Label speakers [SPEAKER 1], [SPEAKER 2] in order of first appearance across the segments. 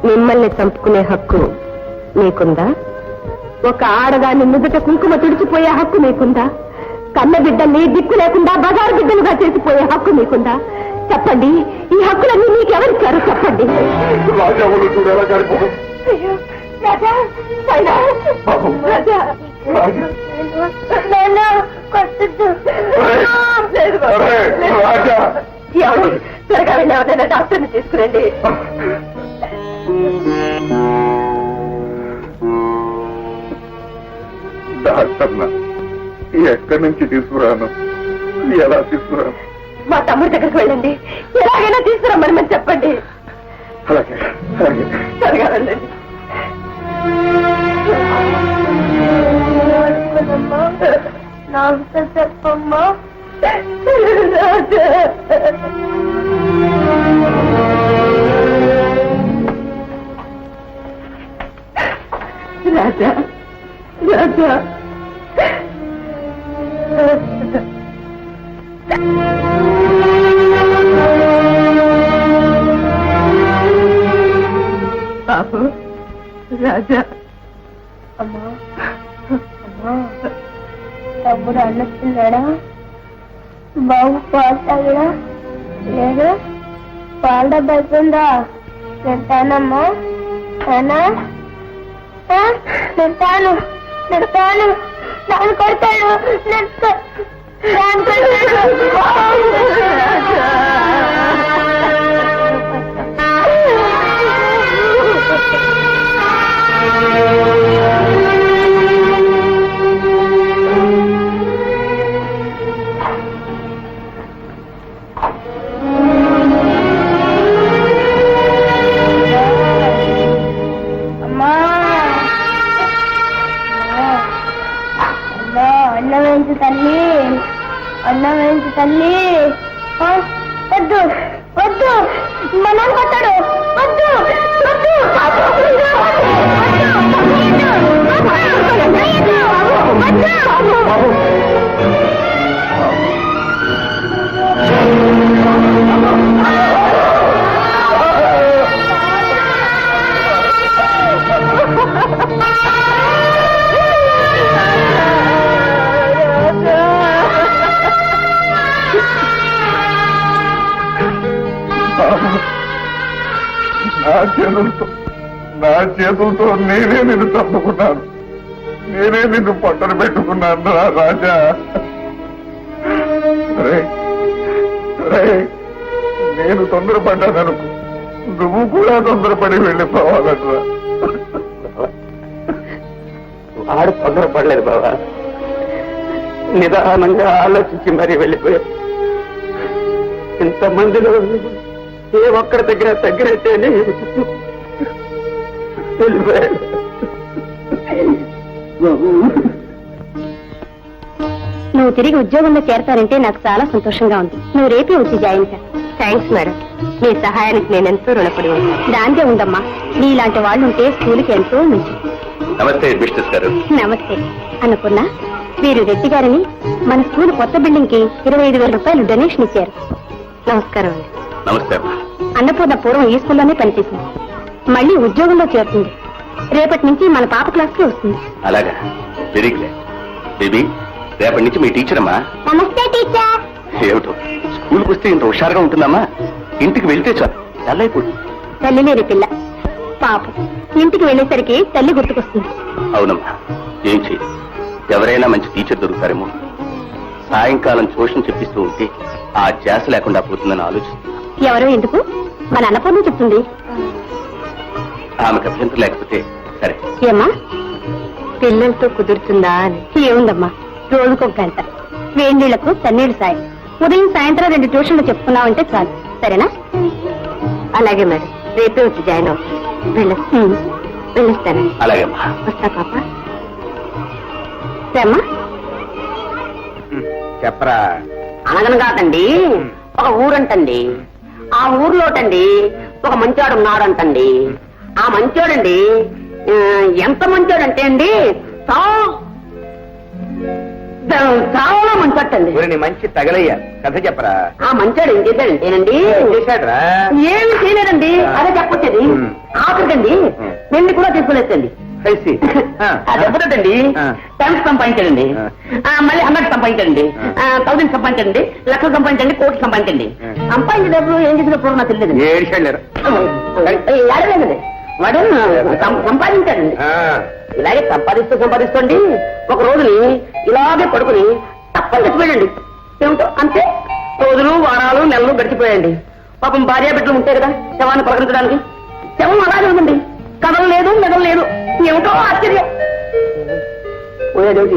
[SPEAKER 1] మిమ్మల్ని చంపుకునే హక్కు నీకుందా? ఒక ఆడదాన్ని నుదుట కుంకుమ తుడిచిపోయే హక్కు నీకుందా? కన్న బిడ్డల్ని దిక్కు లేకుండా బజారు బిడ్డలుగా చేసిపోయే హక్కు నీకుందా? చెప్పండి, ఈ హక్కులన్నీ నీకెవరిచ్చారు? చెప్పండి. త్వరగా వెళ్ళి ఎవరైనా డాక్టర్ని తీసుకురండి.
[SPEAKER 2] డాక్టర్నా? ఎక్కడి నుంచి తీసుకురాను? ఎలా తీసుకురాను?
[SPEAKER 1] మా తమ్ముడి దగ్గరికి వెళ్ళండి. ఎలాగైనా తీసుకురమ్మని మనం చెప్పండి.
[SPEAKER 2] అలాగే అలాగే.
[SPEAKER 1] త్వరగా వెళ్ళండి. నాకు చెప్పమ్మా. రాజా రాజా బాబు రాజా.
[SPEAKER 3] అమ్మా అమ్మా, తమ్ముడు అన్నట్టున్నాడా? బాబు పాలు తాగడా? లేదు. పాల డబ్బా అయిపోయిందా? తింటానమ్మా. తింటాను తింటాను. నాన్న కొడతాడు. అన్నం వేయించు తల్లి, అన్నం వేయించు తల్లి. వద్దు వద్దు, మనం కొట్టాడు. వద్దు వద్దు.
[SPEAKER 2] నా చేతులతో నేనే నిన్ను తప్పుకున్నాను. నేనే నిన్ను పట్టణ పెట్టుకున్నాను రా రాజా. నేను తొందరపడ్డాననుకు, నువ్వు కూడా తొందరపడి వెళ్ళిపోవాలట్రా.
[SPEAKER 4] వాడు తొందరపడలేదు బాబా, నిదానంగా ఆలోచించి మరీ వెళ్ళిపోయా. ఇంతమందిలో ఏ ఒక్కడి దగ్గర తగ్గినట్టేనే వెళ్ళిపోయాడు.
[SPEAKER 1] నువ్వు తిరిగి ఉద్యోగంలో చేరతానంటే నాకు చాలా సంతోషంగా ఉంది. నువ్వు రేపే వచ్చి జాయిన్ కా. థ్యాంక్స్ మేడం, మీ సహాయానికి నేను ఎంతో రుణపడి ఉన్నాను. దాంతే ఉందమ్మా, నీలాంటి వాళ్ళు ఉంటే స్కూల్కి ఎంతో మంచి.
[SPEAKER 4] నమస్తే మిస్టర్స్ గారు.
[SPEAKER 1] నమస్తే. అన్నపూర్ణ, వీరు రెడ్డి గారని మన స్కూల్ కొత్త బిల్డింగ్ కి 25,000 రూపాయలు డొనేషన్ ఇచ్చారు. నమస్కారం అండి.
[SPEAKER 4] నమస్తే.
[SPEAKER 1] అన్నపూర్ణ పూర్వం ఈ స్కూల్లోనే పనిచేసింది, మళ్ళీ ఉద్యోగంలో చేరుతుంది. రేపటి నుంచి మన పాప క్లాస్ కి వస్తుంది.
[SPEAKER 4] అలాగా, వెరీ గ్రేట్. బేబీ, రేపటి నుంచి మీ టీచర్ అమ్మా.
[SPEAKER 1] నమస్తే టీచర్.
[SPEAKER 4] ఏమిటో స్కూల్కి వస్తే ఇంత హుషారుగా ఉంటుందమ్మా, ఇంటికి వెళ్తే చాలు తెల్లైపోతుంది.
[SPEAKER 1] తల్లి లేని పిల్ల పాపం, ఇంటికి వెళ్ళేసరికి తల్లి గుర్తుకొస్తుంది.
[SPEAKER 4] అవునమ్మా, ఏం చెయ్యి, ఎవరైనా మంచి టీచర్ దొరుకుతారేమో. సాయంకాలం ట్యూషన్ చెప్పిస్తూ ఉంటే ఆ ధ్యాస లేకుండా పోతుందని ఆలోచిస్తుంది.
[SPEAKER 1] ఎవరో ఎందుకు, మన అన్నపూర్ణ చెప్తుంది.
[SPEAKER 4] ఆమెకు అభ్యంతరం లేకపోతే సరే.
[SPEAKER 1] ఏమ్మా, పిల్లలతో కుదురుతుందా అని? ఏముందమ్మా, రోజుకొక గంట వేడినీళ్లకు చన్నీళ్లు సాయం, ఉదయం సాయంత్రం 2 ట్యూషన్లు చెప్పుకున్నామంటే చాలు. సరేనా? అలాగే మేడం, రేపే వచ్చి జాయిన్ అవుతాను. వెళ్ళొస్తాను.
[SPEAKER 4] అలాగేమ్మా.
[SPEAKER 1] వస్తా పాప. సరేమ్మా.
[SPEAKER 4] చెప్పరా.
[SPEAKER 5] అనగనగాకండి ఒక ఊరంటండి, ఆ ఊర్లోటండి ఒక మంచోడు ఉన్నాడంటండి. ఆ మంచోడండి ఎంత మంచోడంటే అండి చాలా మంచోటండి.
[SPEAKER 4] మంచి తగలయ్యా, కథ చెప్పరా.
[SPEAKER 5] ఆ మంచోడు ఏం చేశాడంటేనండి,
[SPEAKER 4] చేశాడ్రా?
[SPEAKER 5] ఏమి చేయలేదండి, అదే చెప్పొచ్చేది. ఆఖరికండి వెండి కూడా తీసుకోలేదండి దెబ్బతండి టైమ్స్ సంపాదించండి మళ్ళీ 100 సంపాదించండి 1000 సంపాదించండి లక్షలు సంపాదించండి కోట్లు సంపాదించండి సంపాదించేటప్పుడు ఏం చేసినప్పుడు నాకు తెలియదు ఏడలేదండి వాడు సంపాదించాడండి ఇలాగే సంపాదిస్తూండి ఒక రోజుని ఇలాగే పడుకుని తప్పని చచ్చిపోయాడండి ఏమిటో అంతే రోజులు వారాలు నెలలు గడిచిపోయాయండి పాపం భార్య బిడ్డలు ఉంటాయి కదా శవాన్ని పలకరించడానికి శవం అలాగే ఉందండి కథలు లేదు మెదలు లేదు ఏమిటో ఆశ్చర్యం పోయాడేమిటి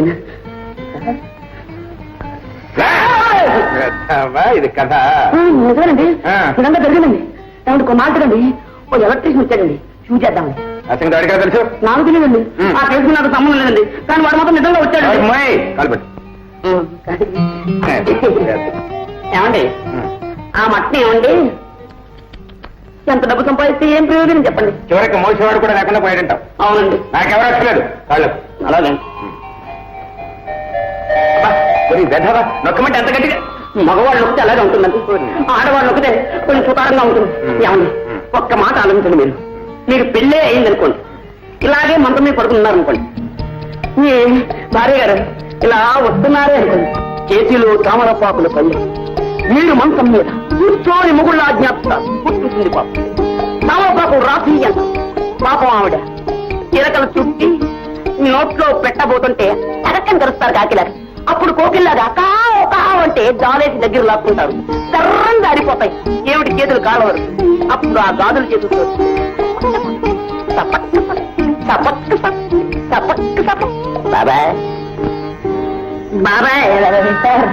[SPEAKER 4] ఇది కథ
[SPEAKER 5] నిజమేనండి ఇదంతా జరిగిందండి ఏమంటే ఒక మాటండి ఓ ఎలక్ట్రీషియన్ వచ్చాడండి చూసి చేద్దామని
[SPEAKER 4] అసలు అడిగా తెలుసు
[SPEAKER 5] నాకు తెలియదండి ఆ కేసు నాకు సంబంధం లేదండి కానీ వాడు మాత్రం నిజంగా వచ్చాడు ఏమండి ఆ మట్టిని ఏమండి ఎంత డబ్బు సంపాదిస్తే ఏం ప్రయోజనం చెప్పండి
[SPEAKER 4] చివరికి మోసేవాడు కూడా లేకుండా పోయాడంటావు
[SPEAKER 5] అవునండి
[SPEAKER 4] నాకెవరు వచ్చలేదు వాళ్ళు
[SPEAKER 5] అలాగే
[SPEAKER 4] వెధవా నొక్కమంటే ఎంత గట్టిగా
[SPEAKER 5] మగవాళ్ళు నొక్కితే అలాగే ఉంటుందండి ఆడవాళ్ళు నొక్కితే కొంచెం సుతారంగా ఉంటుంది ఏమండి ఒక్క మాట ఆలోచించండి మీరు పెళ్ళే అయిందనుకోండి ఇలాగే మంచం మీద పడుకున్నారనుకోండి మీ భార్య గారు ఇలా వస్తున్నారే అనుకోండి చేతిలో తామరపాకుల పళ్ళు మీరు మంచం మీద కూర్చోని ముగుళ్ళ జ్ఞాపక పుట్టుతుంది పాపం తామరపాకు రాసి అంట పాపం ఆవిడ చిరకలు చుట్టి నోట్లో పెట్టబోతుంటే అడక్కని కరుస్తారు కాకిలాగా అప్పుడు కోకిల్లాగా కావు అంటే జాలేసి దగ్గర లాక్కుంటారు సర్రంగా ఆడిపోతాయి ఏమిటి చేతులు కాలవరు అప్పుడు ఆ గాజులు చేతులు బాబాయ్ బాబాయ్ సార్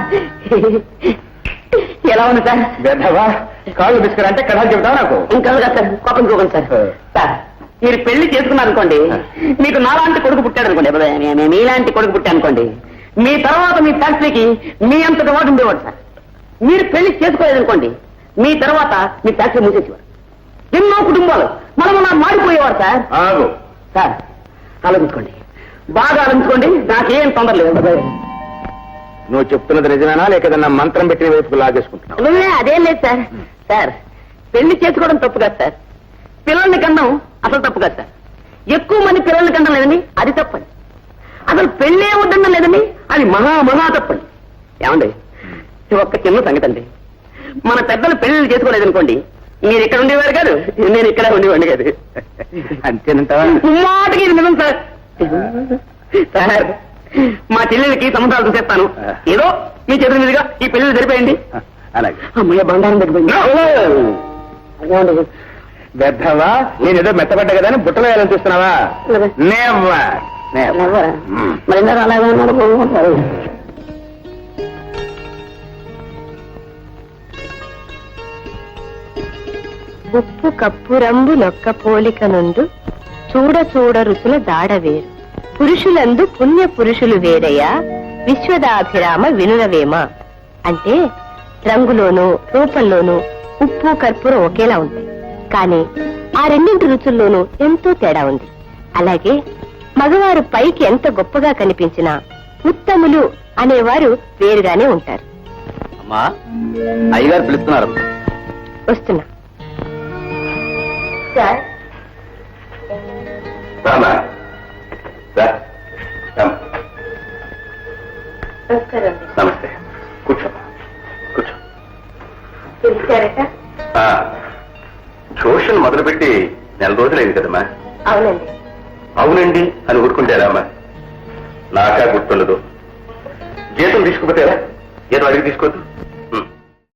[SPEAKER 5] ఎలా ఉంది సార్
[SPEAKER 4] వెధవా కాళ్ళు తీసుకురంటే కథలు చెబుతావు నాకు
[SPEAKER 5] ఇంకా సార్ కోపం చూడండి సార్ సార్ మీరు పెళ్లి చేసుకున్నారనుకోండి మీకు నాలాంటి కొడుకు పుట్టాడు అనుకోండి మీలాంటి కొడుకు పుట్టానుకోండి మీ తర్వాత మీ ఫ్యాక్టరీకి మీ అంతటి వాడు ఉండేవాడు సార్ మీరు పెళ్లి చేసుకోలేదనుకోండి మీ తర్వాత మీ ఫ్యాక్టరీ మూసేసేవారు ఎన్నో కుటుంబాలు మనం మాడిపోయేవారు సార్ సార్ ఆలోచించుకోండి బాగా ఆలోచించుకోండి నాకేం తొందర లేదు
[SPEAKER 4] నువ్వు చెప్తున్నది నిజమేనా లేకదన్నా మంత్రం పెట్టిన వైపుకు లాగేసుకుంటున్నావు
[SPEAKER 5] అదేం లేదు సార్ సార్ పెళ్లి చేసుకోవడం తప్పు కాదు సార్ పిల్లల్ని కనడం అసలు తప్పు కాదు సార్ ఎక్కువ మంది పిల్లల్ని కనడం లేదండి అది తప్పండి అసలు పెళ్ళే వద్దడం లేదండి అది మహా తప్పండి ఏమండి ఒక్క చిన్న సంగతి అండి మన పెద్దలు పెళ్లి చేసుకోలేదనుకోండి మీరు ఇక్కడ ఉండేవారు కాదు నేను ఇక్కడ ఉండేవాడిని కాదు
[SPEAKER 4] అంతేనంటావా
[SPEAKER 5] మాటకి ఇది నిజం సార్ సార్ మా చెల్లెలకి సంబంధాలు చూసేస్తాను ఏదో మీ చేతుల మీదుగా ఈ పెళ్లి జరిపోయింది
[SPEAKER 4] అలాగే
[SPEAKER 5] అమ్మయ్య బంగారం తగ్గిపోయింది
[SPEAKER 4] వ్యర్థవా నేనేదో మెత్తపడ్డా కదా అని బుట్టలో వేయాలని చూస్తున్నావా
[SPEAKER 5] మరి అలాగే ఉన్నాడు
[SPEAKER 1] ఉప్పు కప్పు రంబు నొక్క పోలిక నుండు చూడ చూడ రుచుల దాడవేరు పురుషులందు పుణ్య పురుషులు వేరయ్యా విశ్వదాభిరామ వినురవేమ అంటే రంగులోనూ రూపంలోనూ ఉప్పు కర్పూరం ఒకేలా ఉంటాయి కానీ ఆ రెండింటి రుచుల్లోనూ ఎంతో తేడా ఉంది అలాగే మగవారు పైకి ఎంత గొప్పగా కనిపించినా ఉత్తములు అనేవారు వేరుగానే ఉంటారు
[SPEAKER 4] అమ్మా అయ్యగారు పిలుస్తున్నారు
[SPEAKER 1] వస్తున్నా సార్ నమస్కారం
[SPEAKER 4] నమస్తే కూర్చో కూర్చో
[SPEAKER 1] పిలిచారట
[SPEAKER 4] ట్యూషన్ మొదలుపెట్టి 4 రోజులైంది కదమ్మా
[SPEAKER 1] అవునండి
[SPEAKER 4] అవునండి అని ఊరుకుంటారమ్మా నాకా గుర్తుండదు జీతం తీసుకుపోతేరా ఏదో అడిగి తీసుకోవద్దు